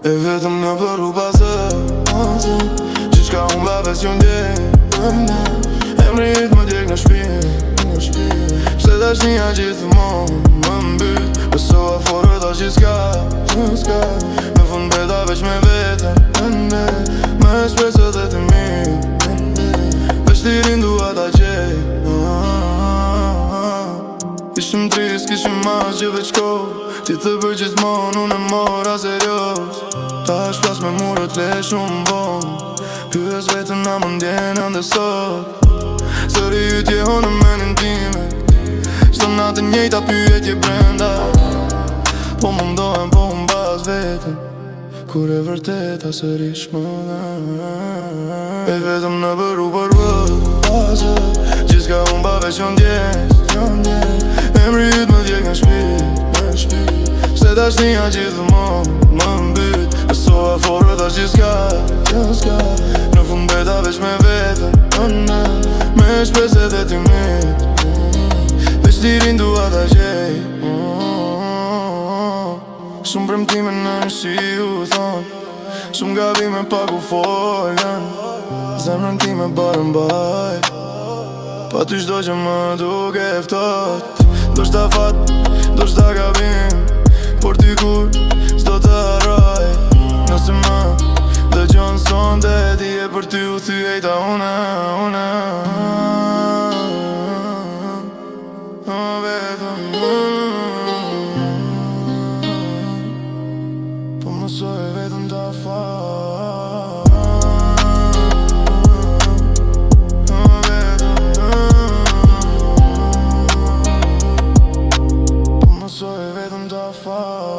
E vetëm në për u pasë Që qka unë baves jo ndje Emrit më djek në shpi Pse dash një gjithmon më mbyt Besoa forë da gjithka Në fund beta veç me vetën Me shpresët e të mirë Veç lirin dua ta gjej Ishim trist, kishim mas që veç kohë Ti të bërë gjithmon, unë e mora serios Ta është plas me murët le shumë bon Pyes vetën na më ndjenë ndë sot Sëri ytje honë menin time Shto natë njejta pyetje brenda Po më ndohem, po më bas vetën Kur e vërteta sërish më dhe E vetëm në bëru për vëtë Gjithka unë ba veç jo ndjes Emri ytë më djek në shpi Pse dash një gjithmon më mbyt Besoa forë dash gjithka Në fund beta veç me vetën Me shpeset e ty mit Veç lirin dua ta gjej Shumë premtime në një si u thon Shumë gabime pak u folën Zemrën ti me barë mbaj Pa ty shdo që më duke eftot Do shta fat, do shta gabim Por ty kur s'do të harroj Nëse më dëgjon sonte Ti e për ty u thyejta une Po mësoj vetëm ta fal Po mësoj vetëm ta fal